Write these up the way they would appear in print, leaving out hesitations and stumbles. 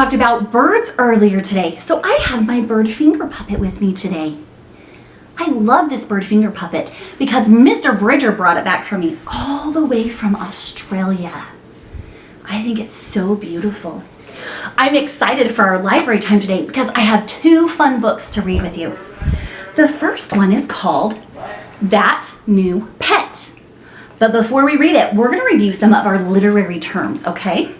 talked about birds earlier today, so I have my bird finger puppet with me today. I love this bird finger puppet because Mr. Bridger brought it back for me all the way from Australia. I think it's so beautiful. I'm excited for our library time today because I have two fun books to read with you. The first one is called That New Pet. But before we read it, we're going to review some of our literary terms, okay?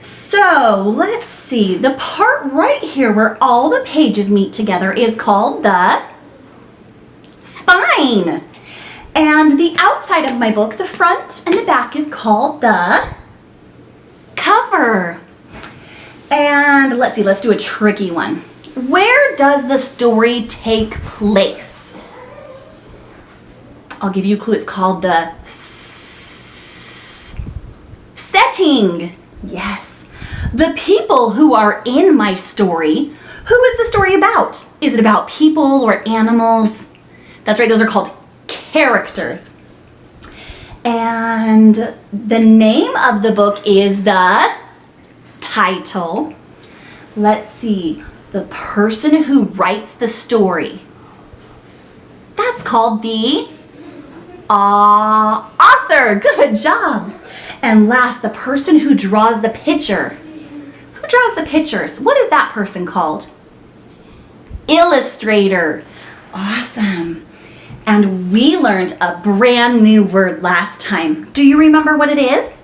So let's see. The part right here where all the pages meet together is called the spine. And the outside of my book, the front and the back, is called the cover. And let's see, let's do a tricky one. Where does the story take place? I'll give you a clue. It's called the setting. Yes. The people who are in my story, who is the story about? Is it about people or animals? That's right, those are called characters. And the name of the book is the title. Let's see, the person who writes the story. That's called the author. Good job. And last, the person who draws the picture. Who draws the pictures? What is that person called? Illustrator. Awesome. And we learned a brand new word last time. Do you remember what it is?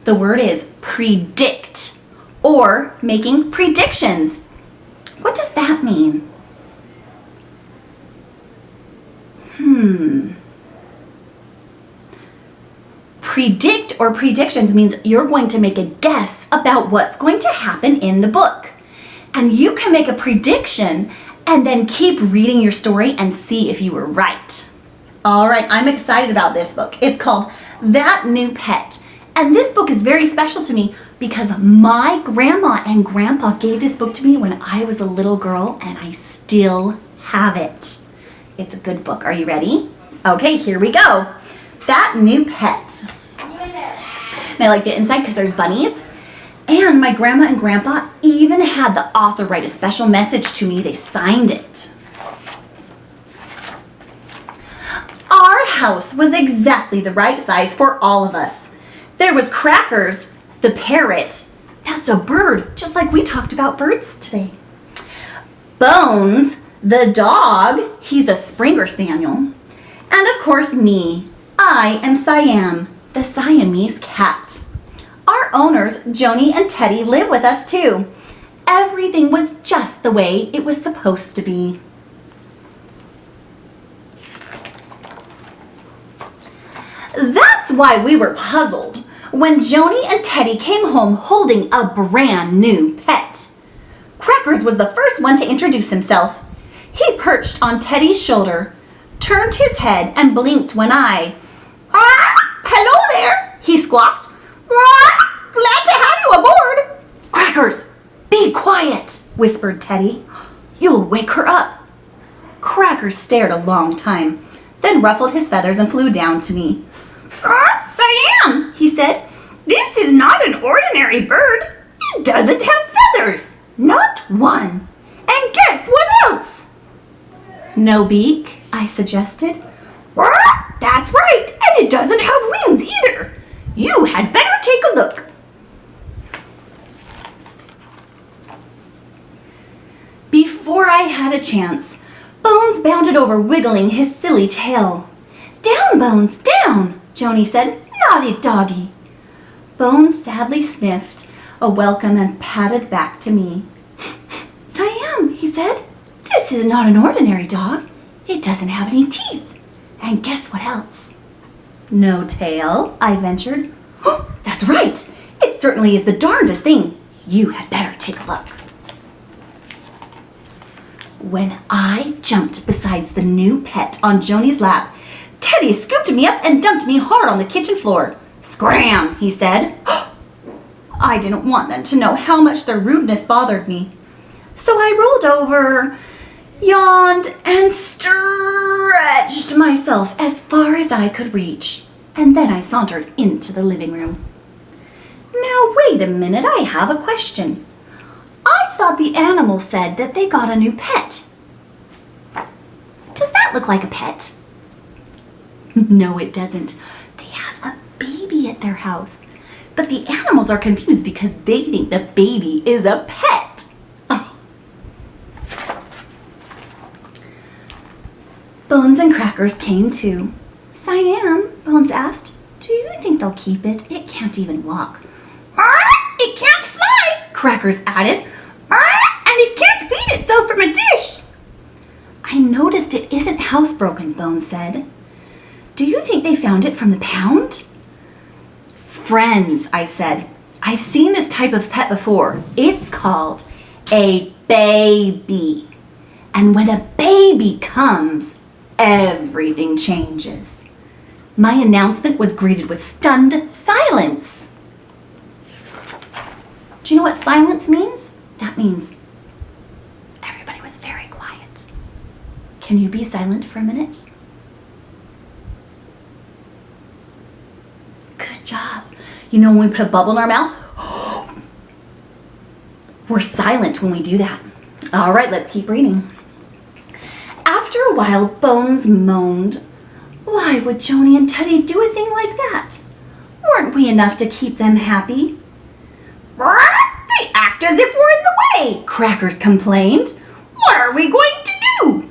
The word is predict, or making predictions. What does that mean? Predict or predictions means you're going to make a guess about what's going to happen in the book. And you can make a prediction and then keep reading your story and see if you were right. All right, I'm excited about this book. It's called That New Pet. And this book is very special to me because my grandma and grandpa gave this book to me when I was a little girl, and I still have it. It's a good book. Are you ready? Okay, here we go. That New Pet. And I like the inside because there's bunnies. And my grandma and grandpa even had the author write a special message to me. They signed it. Our house was exactly the right size for all of us. There was Crackers, the parrot. That's a bird, just like we talked about birds today. Bones, the dog. He's a Springer Spaniel. And of course me. I am Siam, the Siamese cat. Our owners, Joni and Teddy, live with us too. Everything was just the way it was supposed to be. That's why we were puzzled when Joni and Teddy came home holding a brand new pet. Crackers was the first one to introduce himself. He perched on Teddy's shoulder, turned his head, and blinked when hello there, he squawked. Glad to have you aboard. Crackers, be quiet, whispered Teddy. You'll wake her up. Crackers stared a long time, then ruffled his feathers and flew down to me. Siam, he said, this is not an ordinary bird. It doesn't have feathers, not one. And guess what else? No beak, I suggested. That's right, and it doesn't have wings either. You had better take a look. Before I had a chance, Bones bounded over, wiggling his silly tail. Down, Bones, down, Joni said. Naughty doggy. Bones sadly sniffed a welcome and padded back to me. Siam, he said, this is not an ordinary dog. It doesn't have any teeth. And guess what else? No tail, I ventured. Oh, that's right. It certainly is the darndest thing. You had better take a look. When I jumped beside the new pet on Joni's lap, Teddy scooped me up and dumped me hard on the kitchen floor. Scram, he said. I didn't want them to know how much their rudeness bothered me. So I rolled over, yawned, and stretched myself as far as I could reach. And then I sauntered into the living room. Now wait a minute, I have a question. I thought the animal said that they got a new pet. Does that look like a pet? No, it doesn't. They have a baby at their house. But the animals are confused because they think the baby is a pet. Oh. Bones and Crackers came too. Siam, Bones asked, do you think they'll keep it? It can't even walk. It can't fly, Crackers added. And it can't feed itself from a dish. I noticed it isn't housebroken, Bones said. Do you think they found it from the pound? Friends, I said. I've seen this type of pet before. It's called a baby. And when a baby comes, everything changes. My announcement was greeted with stunned silence. Do you know what silence means? That means everybody was very quiet. Can you be silent for a minute? Good job. You know when we put a bubble in our mouth? We're silent when we do that. All right, let's keep reading. After a while, Bones moaned. Why would Joni and Teddy do a thing like that? Weren't we enough to keep them happy? They act as if we're in the way, Crackers complained. What are we going to do?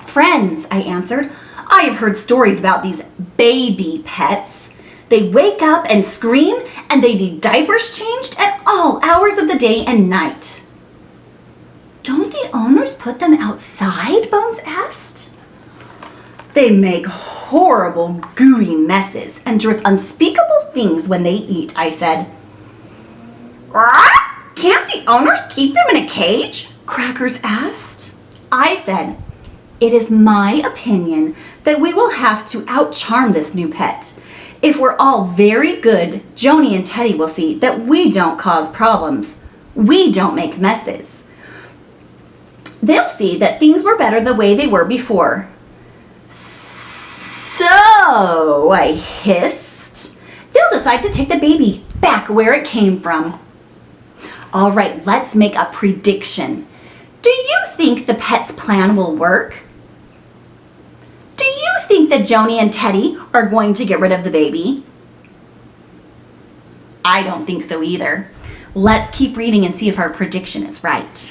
Friends, I answered. I have heard stories about these baby pets. They wake up and scream, and they need diapers changed at all hours of the day and night. Don't the owners put them outside? Bones asked. They make horrible gooey messes and drip unspeakable things when they eat, I said. Can't the owners keep them in a cage? Crackers asked. I said, it is my opinion that we will have to outcharm this new pet. If we're all very good, Joni and Teddy will see that we don't cause problems. We don't make messes. They'll see that things were better the way they were before. So, I hissed, they'll decide to take the baby back where it came from. All right, let's make a prediction. Do you think the pet's plan will work? Do you think that Joni and Teddy are going to get rid of the baby? I don't think so either. Let's keep reading and see if our prediction is right.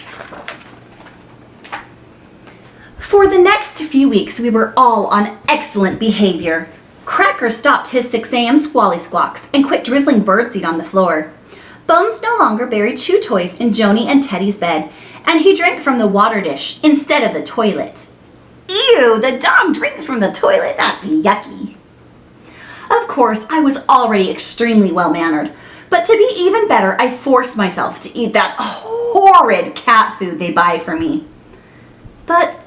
For the next few weeks, we were all on excellent behavior. Cracker stopped his 6 a.m. squally squawks and quit drizzling birdseed on the floor. Bones no longer buried chew toys in Joni and Teddy's bed, and he drank from the water dish instead of the toilet. Ew, the dog drinks from the toilet? That's yucky. Of course, I was already extremely well-mannered, but to be even better, I forced myself to eat that horrid cat food they buy for me. But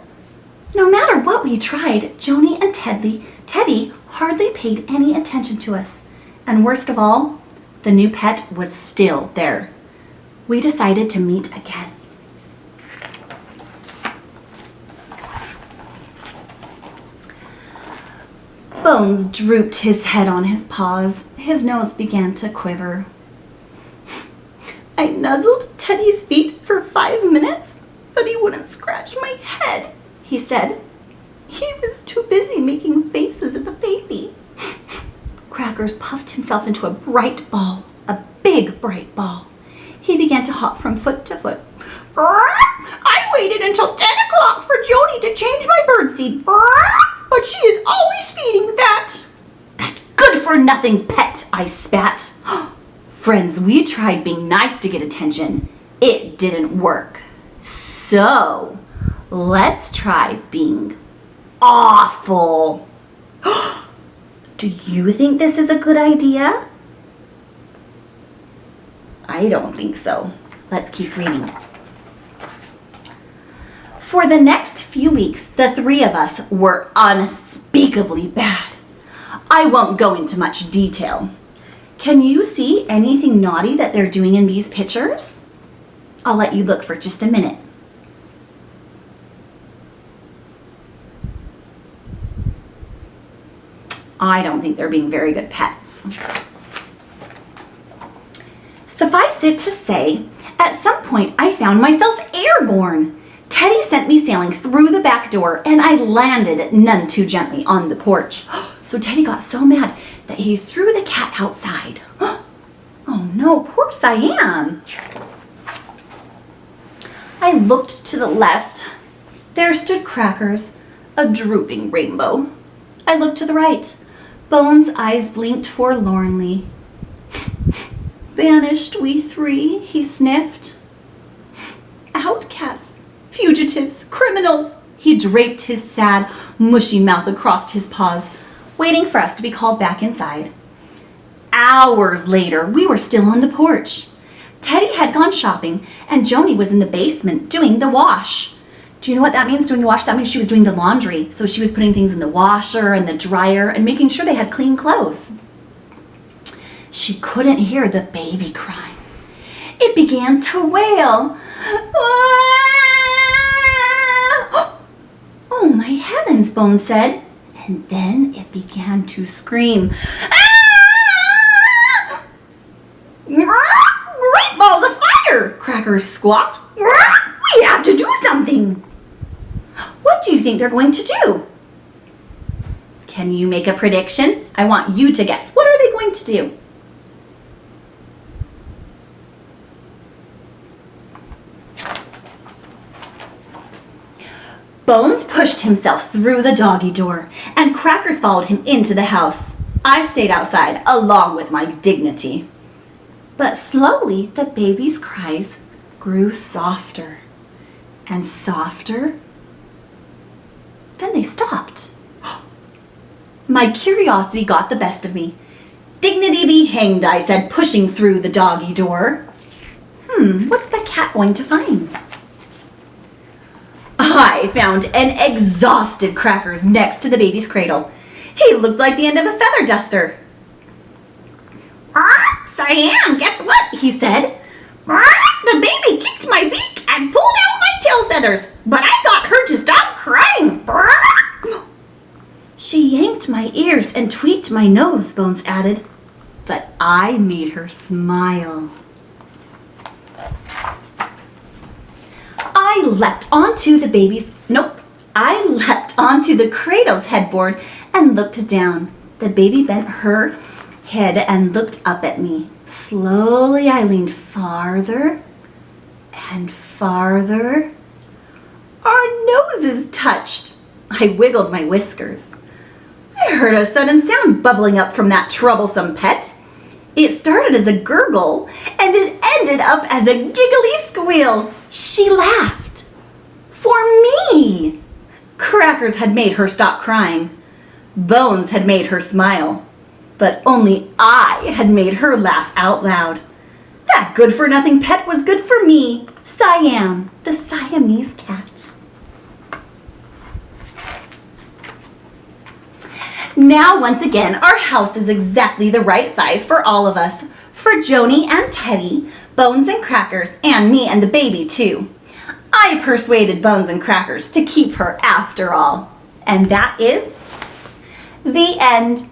no matter what we tried, Joni and Teddy hardly paid any attention to us. And worst of all, the new pet was still there. We decided to meet again. Bones drooped his head on his paws. His nose began to quiver. I nuzzled Teddy's feet for 5 minutes, but he wouldn't scratch my head, he said. He was too busy making faces at the baby. Crackers puffed himself into a bright ball, a big bright ball. He began to hop from foot to foot. I waited until 10 o'clock for Joni to change my birdseed, but she is always feeding that good-for-nothing pet, I spat. Friends, we tried being nice to get attention. It didn't work. So, let's try being awful. Do you think this is a good idea? I don't think so. Let's keep reading. For the next few weeks, the 3 of us were unspeakably bad. I won't go into much detail. Can you see anything naughty that they're doing in these pictures? I'll let you look for just a minute. I don't think they're being very good pets. Suffice it to say, at some point I found myself airborne. Teddy sent me sailing through the back door and I landed none too gently on the porch. So Teddy got so mad that he threw the cat outside. Oh no, poor Siam. I looked to the left. There stood Crackers, a drooping rainbow. I looked to the right. Bones' eyes blinked forlornly. Banished we three, he sniffed. Outcasts, fugitives, criminals. He draped his sad, mushy mouth across his paws, waiting for us to be called back inside. Hours later, we were still on the porch. Teddy had gone shopping, and Joni was in the basement doing the wash. Do you know what that means, doing the wash? That means she was doing the laundry. So she was putting things in the washer and the dryer and making sure they had clean clothes. She couldn't hear the baby crying. It began to wail. Oh my heavens, Bones said. And then it began to scream. Great balls of fire! Crackers squawked. We have to do something. What do you think they're going to do? Can you make a prediction? I want you to guess. What are they going to do? Bones pushed himself through the doggy door, and Crackers followed him into the house. I stayed outside, along with my dignity. But slowly, the baby's cries grew softer and softer. Then they stopped. My curiosity got the best of me. Dignity be hanged, I said, pushing through the doggy door. What's the cat going to find? I found an exhausted Crackers next to the baby's cradle. He looked like the end of a feather duster. Siam, guess what? He said. The baby kicked my beak and pulled out my tail feathers, but I got her to stop crying. She yanked my ears and tweaked my nose, Bones added, but I made her smile. I leapt onto the cradle's headboard and looked down. The baby bent her head and looked up at me. Slowly I leaned farther and farther. Our noses touched. I wiggled my whiskers. I heard a sudden sound bubbling up from that troublesome pet. It started as a gurgle and it ended up as a giggly squeal. She laughed. For me! Crackers had made her stop crying. Bones had made her smile. But only I had made her laugh out loud. That good-for-nothing pet was good for me, Siam, the Siamese cat. Now, once again, our house is exactly the right size for all of us. For Joni and Teddy, Bones and Crackers, and me and the baby, too. I persuaded Bones and Crackers to keep her after all. And that is the end.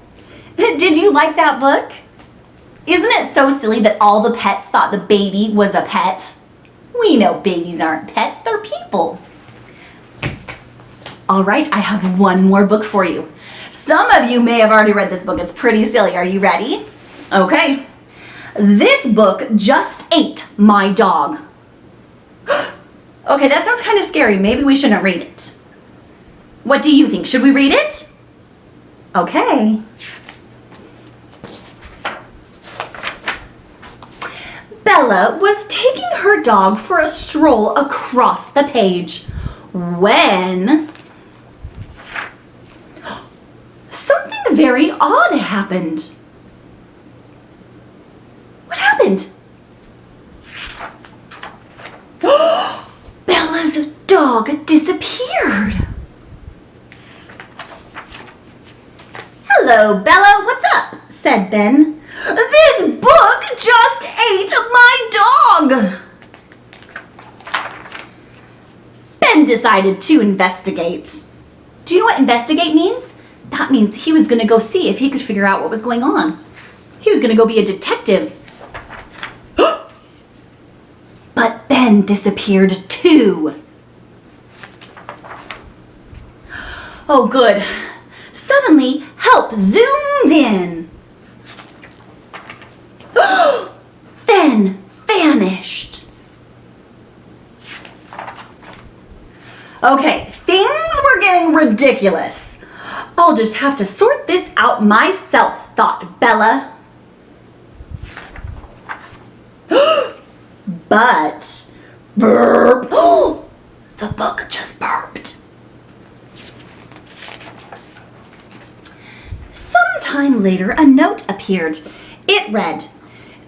Did you like that book? Isn't it so silly that all the pets thought the baby was a pet? We know babies aren't pets, they're people. All right, I have one more book for you. Some of you may have already read this book. It's pretty silly. Are you ready? Okay. This book just ate my dog. Okay, that sounds kind of scary. Maybe we shouldn't read it. What do you think? Should we read it? Okay. Bella was taking her dog for a stroll across the page when something very odd happened. What happened? Bella's dog disappeared. Hello, Bella, what's up? Said Ben. This book just ate my dog. Ben decided to investigate. Do you know what investigate means? That means he was going to go see if he could figure out what was going on. He was going to go be a detective. then disappeared too. Oh, good. Suddenly, help zoomed in. Then vanished. Okay, things were getting ridiculous. I'll just have to sort this out myself, thought Bella. But, burp. The book just burped. Sometime later, a note appeared. It read,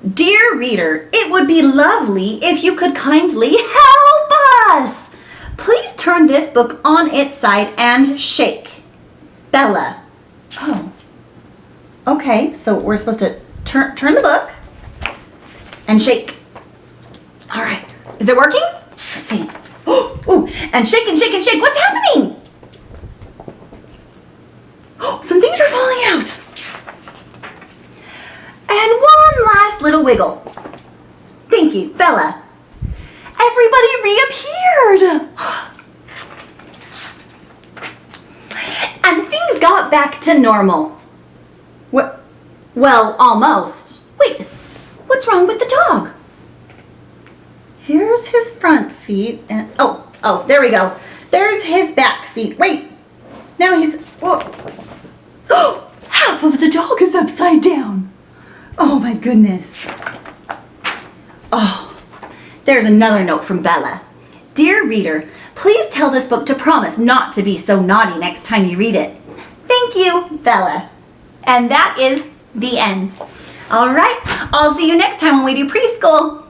"Dear reader, it would be lovely if you could kindly help us. Please turn this book on its side and shake. Bella." Oh. Okay, so we're supposed to turn the book and shake. All right. Is it working? Let's see. Ooh, and shake and shake and shake. What's happening? Some things are falling out. And one last little wiggle. Thank you, Bella. Everybody reappeared. And things got back to normal. Well, almost. Wait, what's wrong with the dog? Here's his front feet and oh, there we go. There's his back feet. Wait, now he's, whoa. Oh, half of the dog is upside down. Oh my goodness. Oh, there's another note from Bella. Dear reader, please tell this book to promise not to be so naughty next time you read it. Thank you, Bella. And that is the end. All right, I'll see you next time when we do preschool.